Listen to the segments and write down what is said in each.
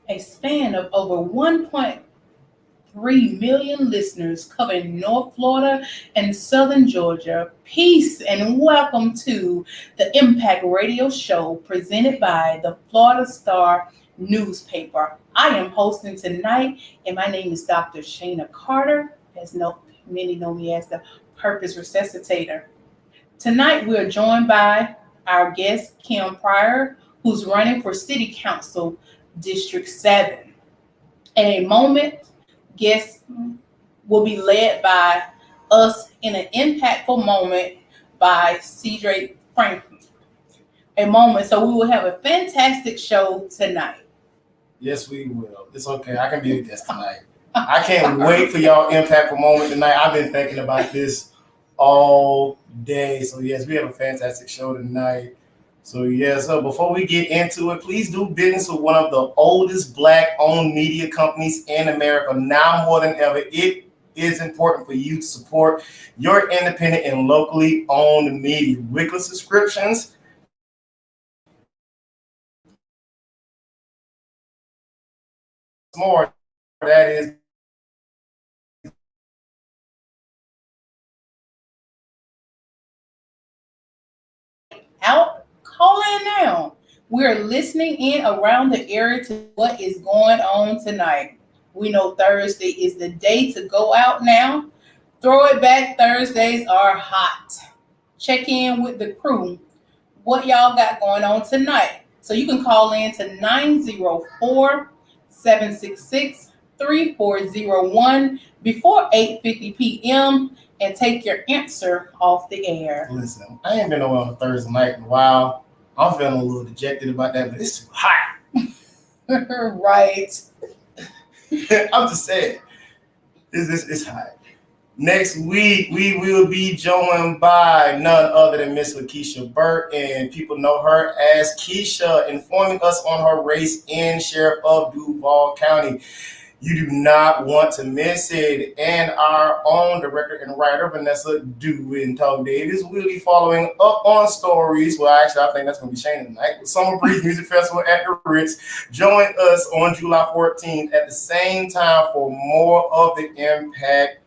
a span of over 1.3 million listeners covering North Florida and Southern Georgia. Peace and welcome to the Impact Radio Show presented by the Florida Star newspaper. I am hosting tonight, and my name is Dr. Shanna Carter, many know me as the Purpose Resuscitator. Tonight, we're joined by our guest, Kim Pryor, who's running for City Council District 7. In a moment, guests will be led by us in an impactful moment by CJ Franklin. A moment, so we will have a fantastic show tonight. Yes, we will. It's okay. I can be a guest tonight. I can't wait for y'all impactful moment tonight. I've been thinking about this all day. So yes, we have a fantastic show tonight. So before we get into it, please do business with one of the oldest Black-owned media companies in America. Now more than ever, it is important for you to support your independent and locally owned media. Weekly subscriptions. More. That is out. Call in now. We're listening in around the area to what is going on tonight. We know Thursday is the day to go out now. Throw it back Thursdays are hot. Check in with the crew. What y'all got going on tonight? So you can call in to 904-766-3401 before 8:50 p.m. and take your answer off the air. Listen, I ain't been over on a Thursday night in a while. I'm feeling a little dejected about that, but it's too hot. Right. I'm just saying, it's hot. Next week, we will be joined by none other than Miss Lakeisha Burt, and people know her as Keisha, informing us on her race in Sheriff of Duval County. You do not want to miss it. And our own director and writer, Vanessa Davis, will be following up on stories. Well, actually, I think that's going to be Shanna tonight. With Summer Breeze Music Festival at the Ritz. Join us on July 14th at the same time for more of the Impact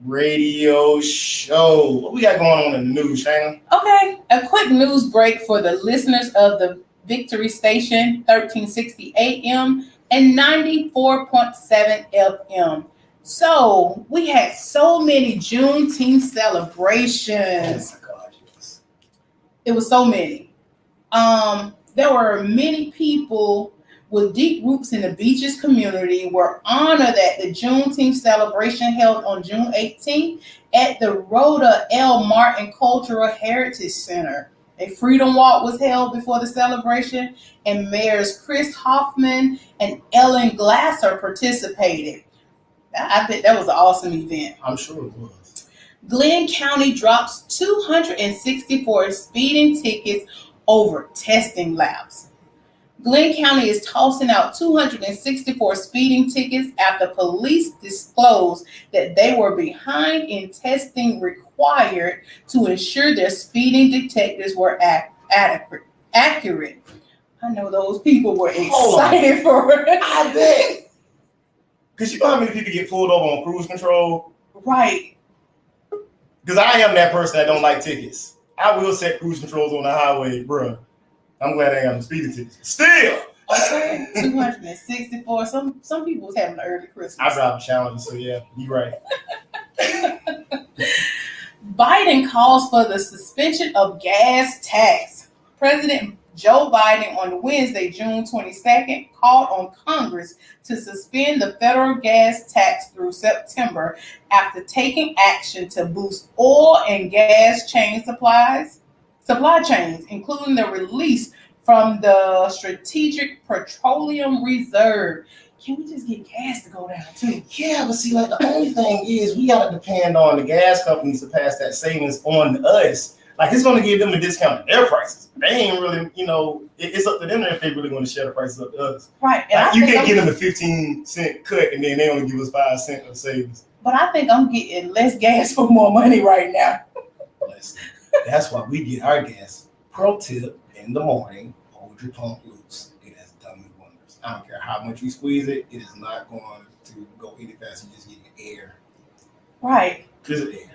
Radio Show. What we got going on in the news, Shanna? Okay, a quick news break for the listeners of the Victory Station, 1360 AM and 94.7 FM. So we had so many Juneteenth celebrations. Oh my God, yes. It was so many. There were many people with deep roots in the Beaches community were honored at the Juneteenth celebration held on June 18th at the Rhoda L. Martin Cultural Heritage Center. A freedom walk was held before the celebration, and mayors Chris Hoffman and Ellen Glasser participated. I think that was an awesome event. I'm sure it was. Glenn County drops 264 speeding tickets over testing labs. Glenn County is tossing out 264 speeding tickets after police disclosed that they were behind in testing required to ensure their speeding detectors were accurate. I know those people were excited for it. I bet. Because you know how many people get pulled over on cruise control? Right. Because I am that person that don't like tickets. I will set cruise controls on the highway, bruh. I'm glad I ain't got no speeding tickets. Still. Okay, 264. Some people was having an early Christmas. I drive a Challenger, so yeah, you're right. Biden calls for the suspension of gas tax. President Joe Biden on Wednesday, June 22nd, called on Congress to suspend the federal gas tax through September after taking action to boost oil and gas supply chains, including the release from the Strategic Petroleum Reserve. Can we just get gas to go down too? Yeah, but see, like the only thing is we gotta depend on the gas companies to pass that savings on us. Like it's gonna give them a discount in their prices. They ain't really, it's up to them if they really want to share the prices up to us. Right. Like, you can't give them a 15-cent cut and then they only give us 5 cents of savings. But I think I'm getting less gas for more money right now. Listen, that's why we get our gas. Pro tip: in the morning, hold your pump loose. It has done me wonders. I don't care how much you squeeze it, it is not going to go any faster. You just getting air. Right. Just air.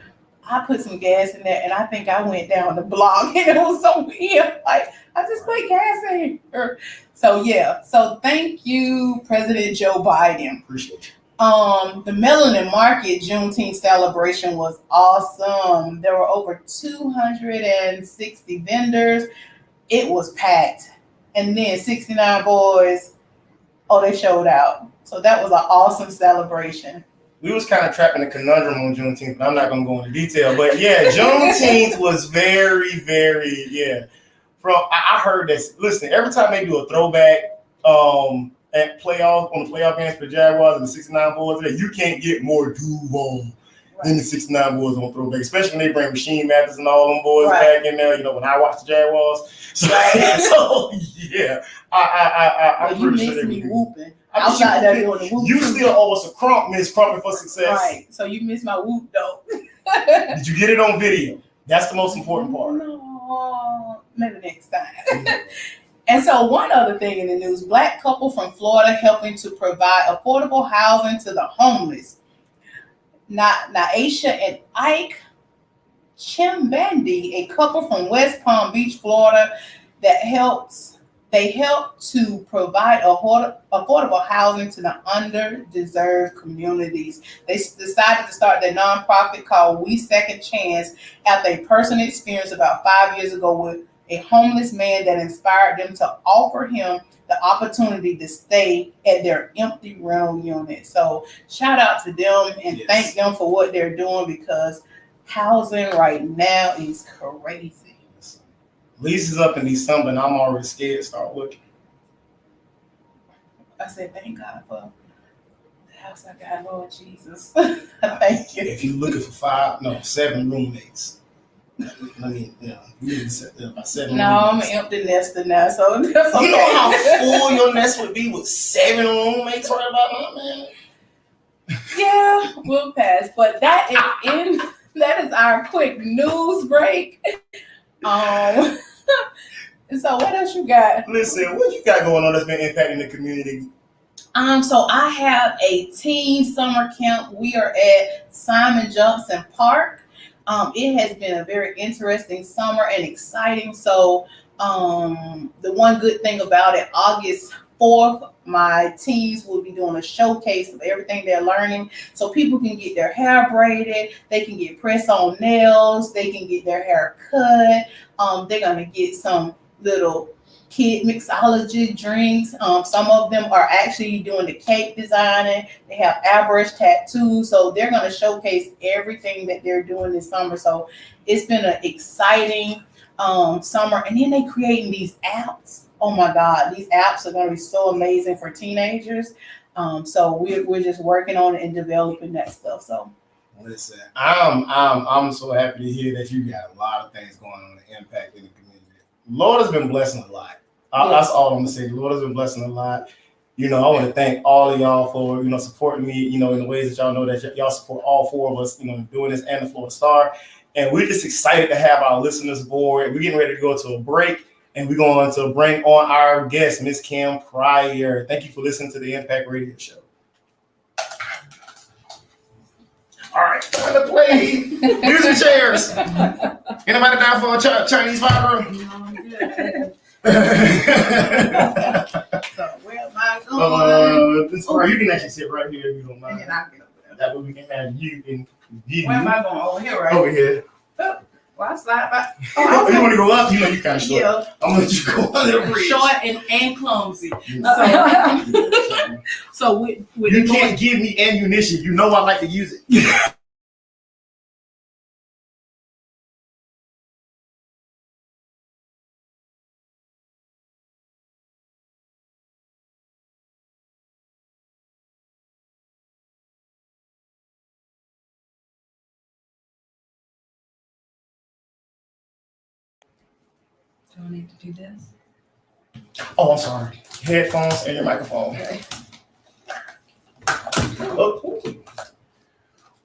I put some gas in there, and I think I went down the block, and it was so weird. Like, I just put gas in here. So yeah. So thank you, President Joe Biden. Appreciate you. The Melanin Market Juneteenth celebration was awesome. There were over 260 vendors. It was packed. And then 69 boys, they showed out. So that was an awesome celebration. We was kind of trapped in a conundrum on Juneteenth, but I'm not going to go into detail. But yeah, Juneteenth was very, very, yeah. I heard this. Listen, every time they do a throwback at playoff, on the playoff games for the Jaguars and the 69 boys, you can't get more Duval than the 69 boys on throwback, especially when they bring Machine Mathers and all them boys back in there, when I watch the Jaguars. So, so yeah, I'm pretty sure they me whooping. I was out there doing the whoop. You still owe us a crump, Miss Crumping for success. Right. So you missed my whoop though. Did you get it on video? That's the most important part. No, maybe next time. And so one other thing in the news, Black couple from Florida helping to provide affordable housing to the homeless. Naisha and Ike Chimbandi, a couple from West Palm Beach, Florida, they help to provide affordable housing to the underdeserved communities. They decided to start their nonprofit called We Second Chance after a personal experience about 5 years ago with a homeless man that inspired them to offer him the opportunity to stay at their empty rental unit. So shout out to them and thank them for what they're doing, because housing right now is crazy. Lease is up in December, and I'm already scared to start looking. I said, thank God for the house I got, Lord Jesus. Thank you. If you're looking for 7 roommates, I mean, you need to set about 7 No, roommates. I'm an empty nester now, so that's okay. You know how full your nest would be with 7 roommates right about now, man? Yeah, we'll pass. But that is our quick news break. So what else you got? Listen, what you got going on that's been impacting the community? So I have a teen summer camp. We are at Simon Johnson Park. It has been a very interesting summer and exciting. So the one good thing about it, August 4th, my teens will be doing a showcase of everything they're learning. So people can get their hair braided, they can get press-on nails, they can get their hair cut. They're gonna get some little kid mixology drinks. Some of them are actually doing the cake designing. They have airbrush tattoos. So they're going to showcase everything that they're doing this summer. So it's been an exciting summer. And then they creating these apps. Oh my God, these apps are going to be so amazing for teenagers. So we're just working on it and developing that stuff. So listen, I'm so happy to hear that you got a lot of things going on to impact in the community. Lord has been blessing a lot. That's all I'm gonna say. The Lord has been blessing a lot. I want to thank all of y'all for supporting me. In the ways that y'all know that y'all support all 4 of us. Doing this and the Florida Star, and we're just excited to have our listeners aboard. We're getting ready to go to a break, and we're going to bring on our guest, Miss Kim Pryor. Thank you for listening to the Impact Radio Show. All right, time to play music chairs. Anybody down for a Chinese fire room? No, I'm good. So where am I going? Sorry, you can actually sit right here if you don't mind. And then I'll get up there. That way we can have you in view. Where am I going? Over here, right? Over here. Oh, well, I slide by. Oh, you want to go up? You kind of short. Yeah. I'm going to let you go under the bridge. Short and clumsy. So you can't give me ammunition. You know I like to use it. Do I need to do this? Oh, I'm sorry. Headphones and your microphone. Okay. Oh.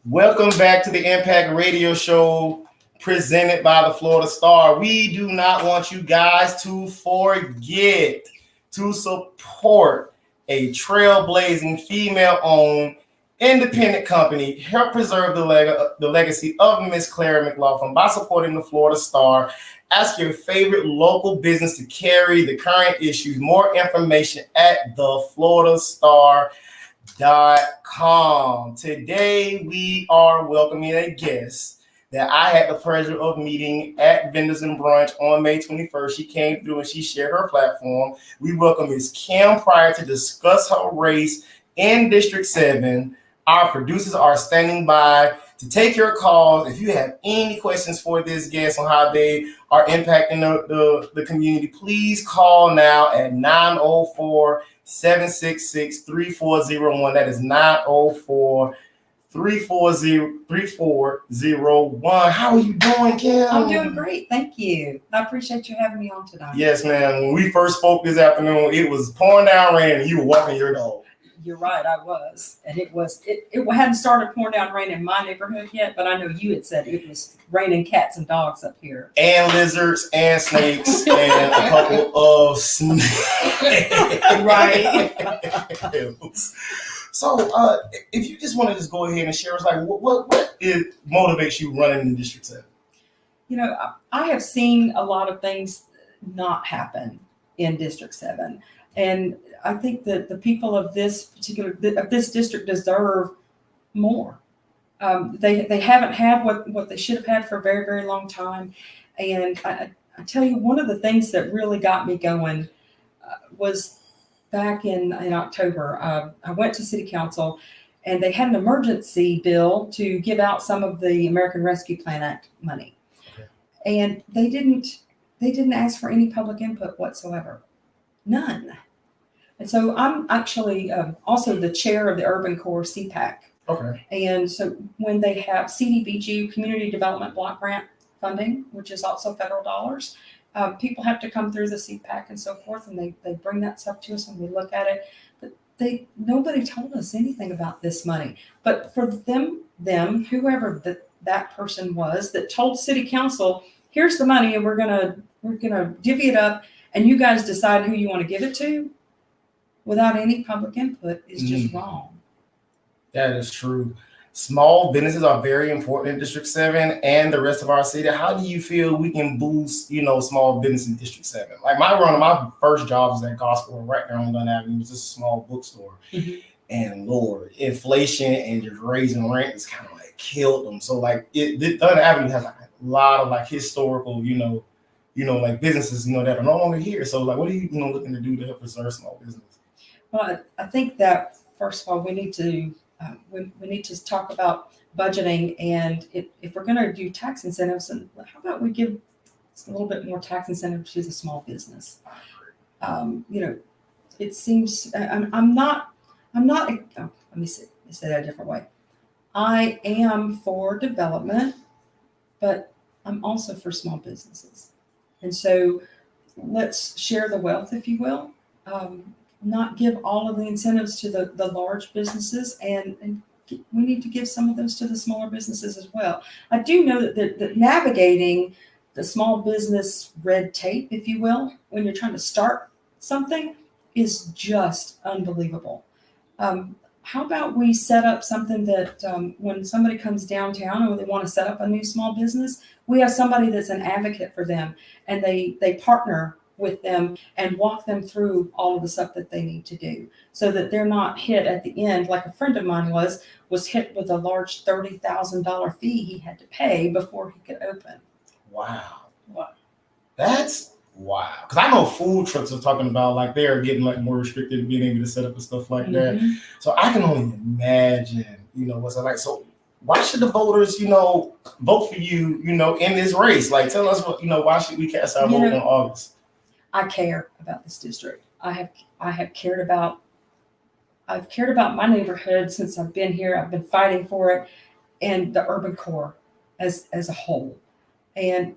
Welcome back to the Impact Radio Show presented by the Florida Star. We do not want you guys to forget to support a trailblazing female-owned independent company, help preserve the legacy of Miss Clara McLaughlin by supporting the Florida Star. Ask your favorite local business to carry the current issues. More information at thefloridastar.com. Today, we are welcoming a guest that I had the pleasure of meeting at Vendors and Brunch on May 21st. She came through and she shared her platform. We welcome Ms. Kim Pryor to discuss her race in District 7. Our producers are standing by to take your calls. If you have any questions for this guest on how they are impacting the community, please call now at 904-766-3401. That is 904-340-3401. How are you doing, Kim? I'm doing great. Thank you. I appreciate you having me on tonight. Yes, ma'am. When we first spoke this afternoon, it was pouring down rain and you were walking your dog. You're right, I was. And it hadn't started pouring down rain in my neighborhood yet, but I know you had said it was raining cats and dogs up here. And lizards and snakes and a couple of snakes. Right. So if you just want to just go ahead and share us, like what motivates you running in District 7? You know, I have seen a lot of things not happen in District 7. And I think that the people of this district deserve more. They haven't had what they should have had for a very, very long time. And I tell you, one of the things that really got me going was back in October. I went to City Council and they had an emergency bill to give out some of the American Rescue Plan Act money. Okay. And they didn't ask for any public input whatsoever. None. And so I'm actually also the chair of the Urban Core CPAC. Okay. And so when they have CDBG, Community Development Block Grant funding, which is also federal dollars, people have to come through the CPAC and so forth, and they bring that stuff to us and we look at it. But nobody told us anything about this money. But for them, whoever that person was that told City Council, here's the money and we're gonna divvy it up and you guys decide who you want to give it to, without any public input is just wrong. That is true. Small businesses are very important in District 7 and the rest of our city. How do you feel we can boost, small business in District 7? Like one of my first jobs was at Gospel right there on Dunn Avenue. It was just a small bookstore. Mm-hmm. And Lord, inflation and just raising rent has kind of like killed them. So like Dunn Avenue has like a lot of like historical, like businesses, that are no longer here. So like, what are you, looking to do to help preserve small business? Well, I think that first of all, we need to talk about budgeting, and if we're going to do tax incentives, and how about we give a little bit more tax incentive to the small business? It seems I'm not. Let me say that a different way. I am for development, but I'm also for small businesses, and so let's share the wealth, if you will. Not give all of the incentives to the large businesses, and we need to give some of those to the smaller businesses as well. I do know that navigating the small business red tape, if you will, when you're trying to start something is just unbelievable. How about we set up something that when somebody comes downtown and they want to set up a new small business, we have somebody that's an advocate for them, and they partner with them and walk them through all of the stuff that they need to do so that they're not hit at the end like a friend of mine was hit with a large $30,000 fee he had to pay before he could open. Wow. That's wow. Because I know food trucks are talking about like they're getting like more restricted in being able to set up and stuff like that. So I can only imagine, what's it like. So why should the voters, vote for you, in this race? Like tell us what, why should we cast our vote in August? I care about this district. I've cared about my neighborhood since I've been here. I've been fighting for it, and the urban core as a whole. And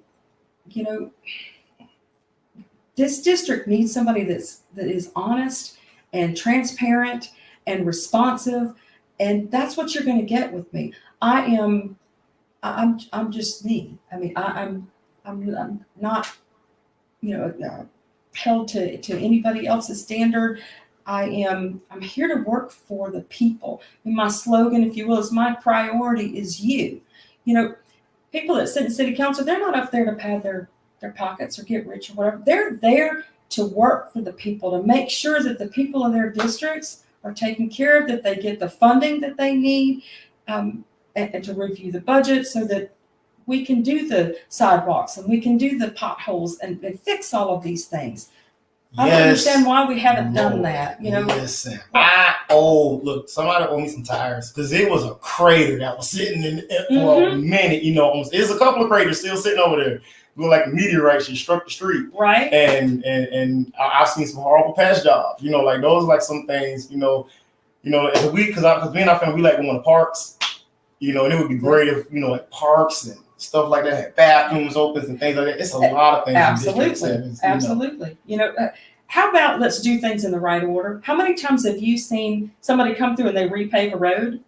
this district needs somebody that is honest and transparent and responsive, and that's what you're going to get with me. I'm just me. I mean, I'm not held to anybody else's standard. I'm here to work for the people. And my slogan, if you will, is my priority is you. You know, people that sit in city council, they're not up there to pad their pockets or get rich or whatever. They're there to work for the people, to make sure that the people of their districts are taken care of, that they get the funding that they need, and to review the budget so that we can do the sidewalks and we can do the potholes and fix all of these things. I don't understand why we haven't done that. You know, listen, look, somebody owe me some tires because it was a crater that was sitting in for a minute. You know, there's a couple of craters still sitting over there. Look like a meteorite she struck the street, right? And I've seen some horrible patch jobs. You know, like those are like some things. You know, because me and our family, we like going to parks. You know, and it would be great if like parks and stuff like that had bathrooms open and things like that. It's a lot of things. Absolutely. You know, how about let's do things in the right order? How many times have you seen somebody come through and they repave a road,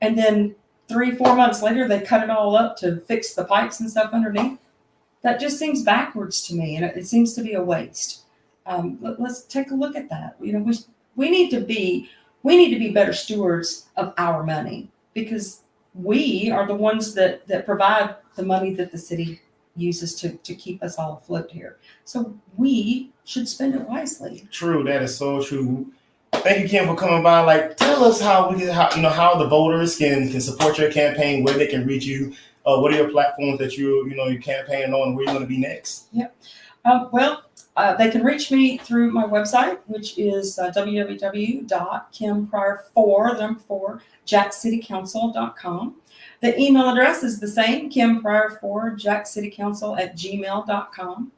and then 3-4 months later they cut it all up to fix the pipes and stuff underneath? That just seems backwards to me, and it seems to be a waste. Let's take a look at that. You know, we need to be better stewards of our money, because we are the ones that provide the money that the city uses to keep us all afloat here. So we should spend it wisely. True, that is so true. Thank you, Kim, for coming by. Like, tell us how the voters can support your campaign, where they can reach you. What are your platforms that you're campaigning on, and where you're going to be next? Yep. They can reach me through my website, which is www.kimpryor4jackscitycouncil.com. The email address is the same, kimpryor4jackscitycouncil@gmail.com.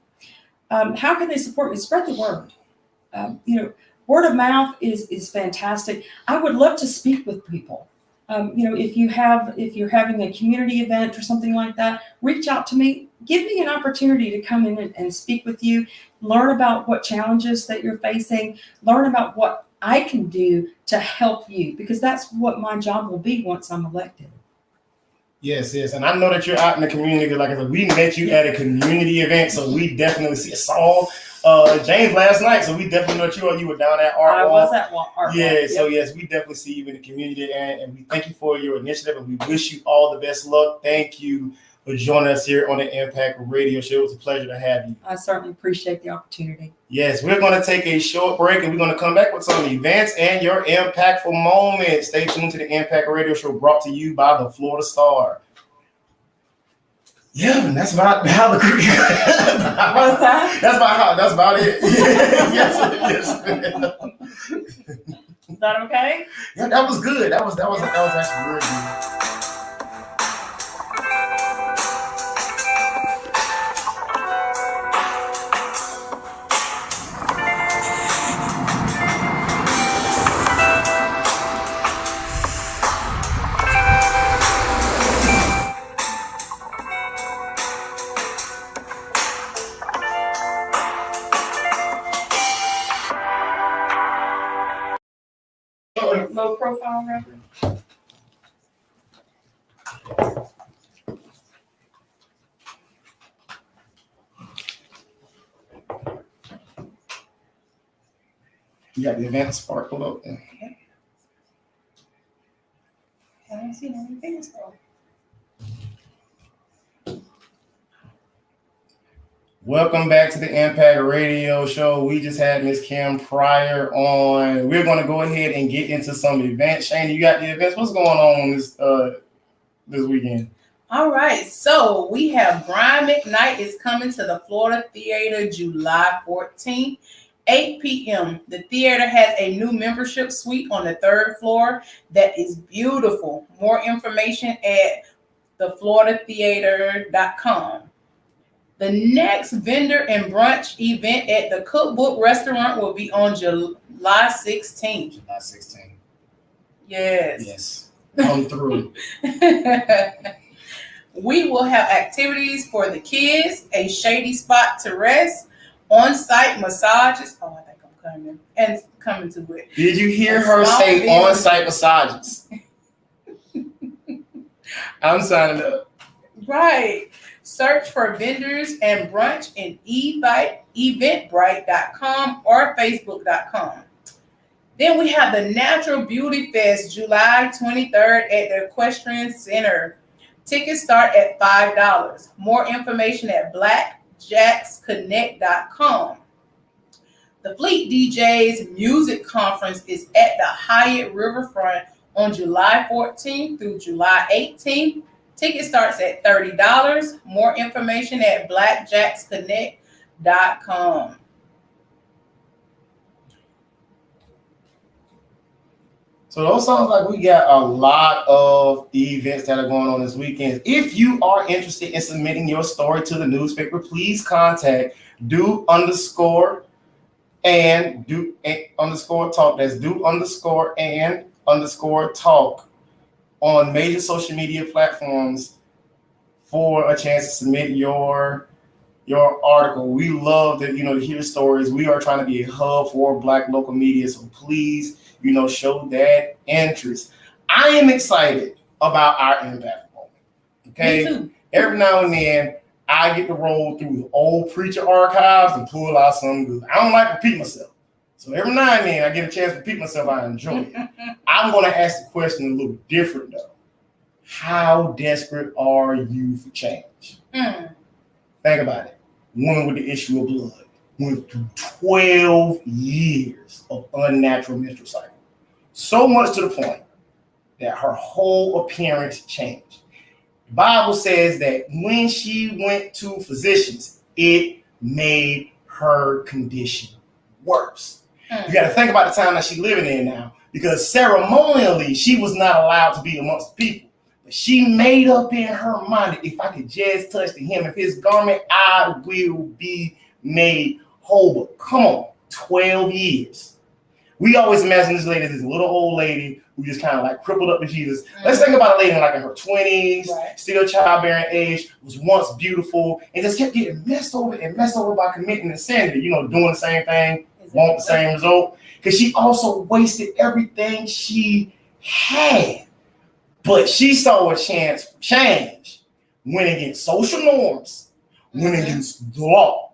How can they support me? Spread the word. Word of mouth is fantastic. I would love to speak with people. If you're having a community event or something like that, reach out to me. Give me an opportunity to come in and speak with you, learn about what challenges that you're facing, learn about what I can do to help you, because that's what my job will be once I'm elected. Yes. And I know that you're out in the community. Like I said, we met you at a community event, so we definitely saw James last night, so we definitely know that you were down at Art Walk. I was at Art Walk. Yeah, so yes, we definitely see you in the community, and we thank you for your initiative, and we wish you all the best luck. Thank you for joining us here on the Impact Radio Show. It was a pleasure to have you. I certainly appreciate the opportunity. Yes, we're going to take a short break, and we're going to come back with some events and your impactful moments. Stay tuned to the Impact Radio Show, brought to you by the Florida Star. Yeah, and that's about how the What's that? That's about it. Yes. Is that okay? Yeah, that was good. That was actually really good. Low profile record. You got the event sparkle up there. I don't see anything still. Welcome back to the Impact Radio Show. We just had Miss Kim Pryor on. We're going to go ahead and get into some events. Shanna, you got the events. What's going on this weekend? All right, so we have Brian McKnight is coming to the Florida Theater July 14th, 8 p.m. The theater has a new membership suite on the 3rd floor that is beautiful. More information at thefloridatheater.com. The next vendor and brunch event at the Cookbook Restaurant will be on July 16th. July 16th. Yes. Come through. We will have activities for the kids, a shady spot to rest, on-site massages. Oh, I think I'm coming to it. Did you hear her say on-site massages? I'm signing up. Right. Search for vendors and brunch in eventbrite.com or facebook.com. Then we have the Natural Beauty Fest, July 23rd at the Equestrian Center. Tickets start at $5. More information at blackjacksconnect.com. The Fleet DJs Music Conference is at the Hyatt Riverfront on July 14th through July 18th. Ticket starts at $30. More information at blackjacksconnect.com. So those sounds like we got a lot of events that are going on this weekend. If you are interested in submitting your story to the newspaper, please contact do_and_talk. That's do_and_talk on major social media platforms for a chance to submit your article. We love to hear stories. We are trying to be a hub for Black local media, so please show that interest. I am excited about our impact moment. Okay, Me too. Every now and then I get to roll through the old preacher archives and pull out some good. I don't like to repeat myself, so every now and then I get a chance to repeat myself. I enjoy it. I'm going to ask the question a little different though. How desperate are you for change? Think about it. Woman with the issue of blood went through 12 years of unnatural menstrual cycle. So much to the point that her whole appearance changed. The Bible says that when she went to physicians, it made her condition worse. You got to think about the time that she's living in now, because ceremonially she was not allowed to be amongst the people. But she made up in her mind that if I could just touch the hem of his garment, I will be made whole. But come on, 12 years. We always imagine this lady as this little old lady who just kind of like crippled up with Jesus. Let's think about a lady like in her 20s, still childbearing age, was once beautiful, and just kept getting messed over by committing insanity, doing the same thing, want the same result. Because she also wasted everything she had. But she saw a chance for change, went against social norms, went against the law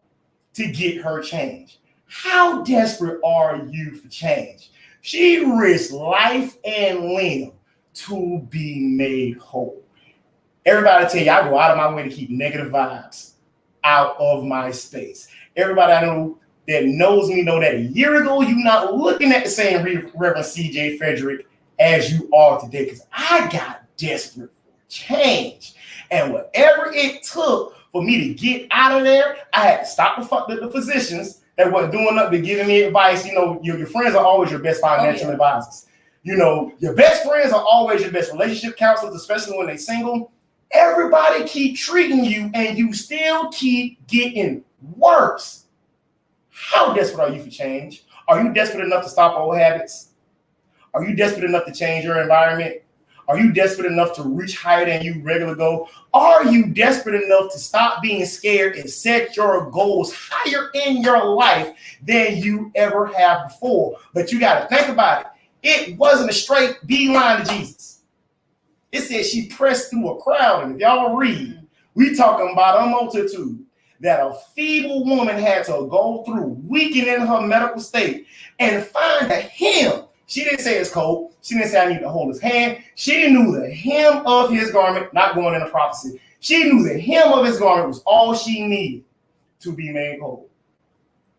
to get her change. How desperate are you for change? She risked life and limb to be made whole. Everybody tell you, I go out of my way to keep negative vibes out of my space. Everybody I know that knows me know that a year ago, you're not looking at the same Reverend C.J. Frederick as you are today, because I got desperate for change. And whatever it took for me to get out of there, I had to stop the physicians that wasn't doing nothing but giving me advice. Your friends are always your best financial advisors. Your best friends are always your best relationship counselors, especially when they're single. Everybody keep treating you and you still keep getting worse. How desperate are you for change? Are you desperate enough to stop old habits? Are you desperate enough to change your environment? Are you desperate enough to reach higher than you regularly go? Are you desperate enough to stop being scared and set your goals higher in your life than you ever have before? But you got to think about it. It wasn't a straight beeline to Jesus. It said she pressed through a crowd. And if y'all read, we talking about a multitude that a feeble woman had to go through, weakened in her medical state, and find a hem. She didn't say it's cold. She didn't say I need to hold his hand. She knew the hem of his garment, not going into prophecy. She knew the hem of his garment was all she needed to be made whole.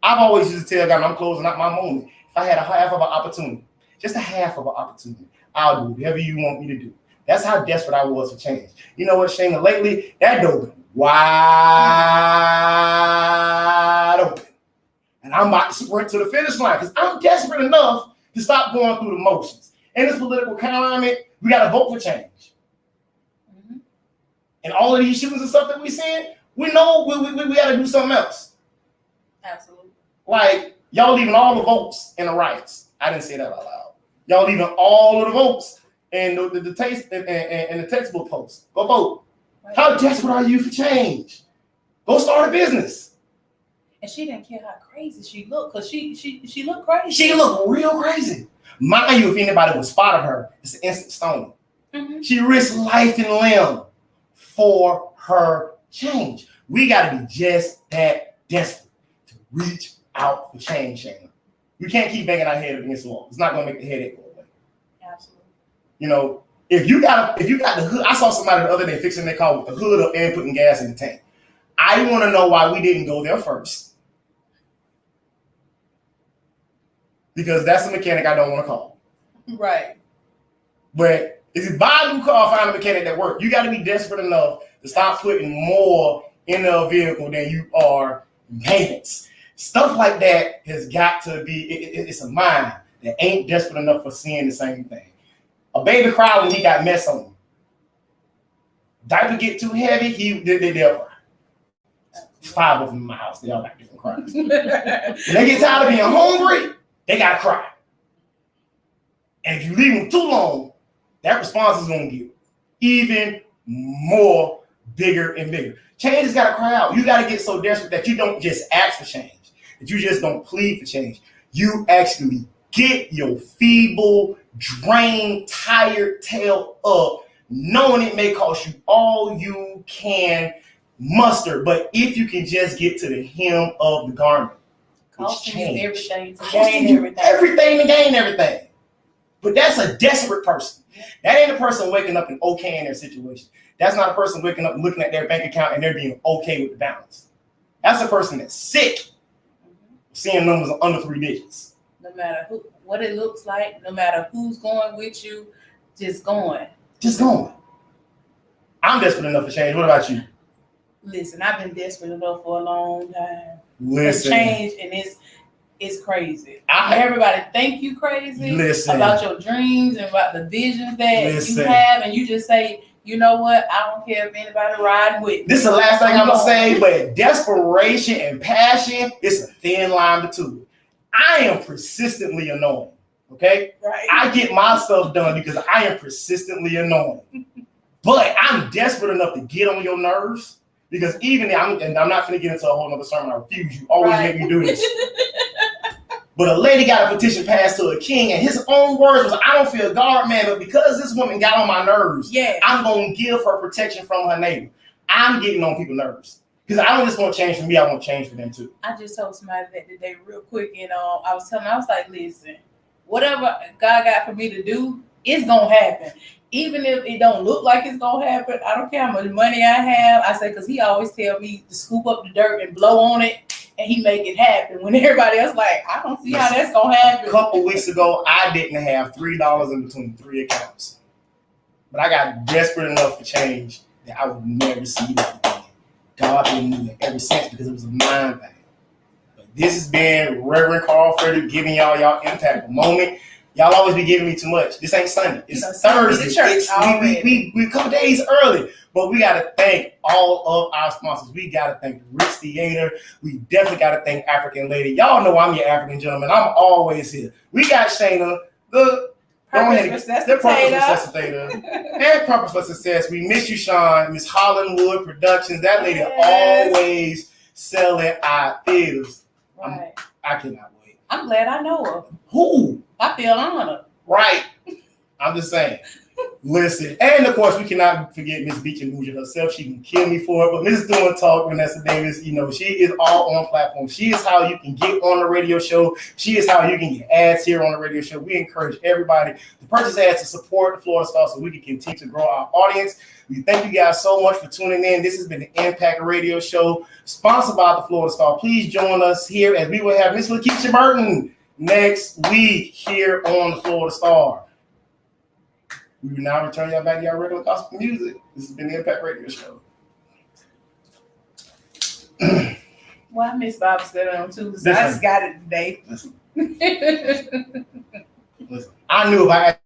I've always used to tell God, I'm closing out my moment. If I had a half of an opportunity, just a half of an opportunity, I'll do whatever you want me to do. That's how desperate I was for change. You know what, Shanna? Lately, that door been wide open. And I'm about to sprint to the finish line because I'm desperate enough to stop going through the motions. In this political climate, we got to vote for change. And all of these shootings and stuff that we seeing, we know we got to do something else. Absolutely. Like, y'all leaving all the votes in the riots. I didn't say that out loud. Y'all leaving all of the votes in the textbook posts. Go vote. Right. How desperate are you for change? Go start a business. And she didn't care how crazy she looked, because she looked crazy. She looked real crazy. Mind you, if anybody would spot her, it's an instant stoning. She risked life and limb for her change. We got to be just that desperate to reach out for change, Shanna. We can't keep banging our head up against the wall. It's not going to make the headache go away. Absolutely. You know, if you got the hood, I saw somebody the other day fixing their car with the hood up and putting gas in the tank. I want to know why we didn't go there first. Because that's a mechanic I don't want to call. Right. But if you buy a new car, find a mechanic that works. You got to be desperate enough to stop putting more in a vehicle than you are maintenance. Stuff like that has got to be, it's a mind that ain't desperate enough for seeing the same thing. A baby cried when he got mess on him. Diaper get too heavy, they'll cry. 5 of them in my house, they all got different cries. When they get tired of being hungry, they gotta cry. And if you leave them too long, that response is gonna get even more bigger and bigger. Change has gotta cry out. You gotta get so desperate that you don't just ask for change, that you just don't plead for change. You actually get your feeble, drained, tired tail up, knowing it may cost you all you can muster. But if you can just get to the hem of the garment, Costing you everything to costing gain you everything. everything to gain everything. But that's a desperate person. That ain't a person waking up and okay in their situation. That's not a person waking up and looking at their bank account and they're being okay with the balance. That's a person that's sick, seeing numbers under 3 digits. No matter what it looks like, no matter who's going with you, just going. Just going. I'm desperate enough to change. What about you? Listen, I've been desperate enough for a long time. Listen. To change, and it's crazy. Everybody think you crazy about your dreams and about the visions that you have, and you just say, you know what? I don't care if anybody ride with me. This is the last thing I'm gonna say, but desperation and passion is a thin line between it. I am persistently annoying. Okay? Right. I get my stuff done because I am persistently annoying. But I'm desperate enough to get on your nerves because even I'm not going to get into a whole nother sermon. I refuse. You always make me do this. But a lady got a petition passed to a king, and his own words was, I don't feel God, man, but because this woman got on my nerves, I'm going to give her protection from her neighbor. I'm getting on people's nerves. Because I don't just want change for me, I want change for them too. I just told somebody that today real quick, and I was like, listen, whatever God got for me to do, it's going to happen. Even if it don't look like it's going to happen, I don't care how much money I have. I say, because he always tell me to scoop up the dirt and blow on it, and he make it happen. When everybody else like, I don't see how that's going to happen. A couple weeks ago, I didn't have $3 in between 3 accounts. But I got desperate enough for change that I would never see that again. God been moving ever since because it was a mind thing. But this has been Reverend Carl Frederick giving y'all impact moment. Y'all always be giving me too much. This ain't Sunday. It's Thursday. We a couple days early. But we got to thank all of our sponsors. We got to thank Rich Theater. We definitely got to thank African Lady. Y'all know I'm your African gentleman. I'm always here. We got Shanna, the Purpose Resuscitator, and Purpose for Success. We miss you, Sean. Miss Hollandwood Productions. That lady always selling our theaters. Right. I cannot wait. I'm glad I know her. Who? I feel honored. Right. I'm just saying. Listen, and of course, we cannot forget Miss Beach and Bougie herself. She can kill me for it, but Miss Doing Talk, Vanessa Davis, she is all on platform. She is how you can get on the radio show. She is how you can get ads here on the radio show. We encourage everybody to purchase ads to support the Florida Star so we can continue to grow our audience. We thank you guys so much for tuning in. This has been the Impact Radio Show, sponsored by the Florida Star. Please join us here as we will have Miss Lakeisha Burton next week here on the Florida Star. We will now return y'all back to your regular gospel music. This has been the Impact Radio Show. Well, I miss Bible study on Tuesday. I just got it today. Listen. I knew if I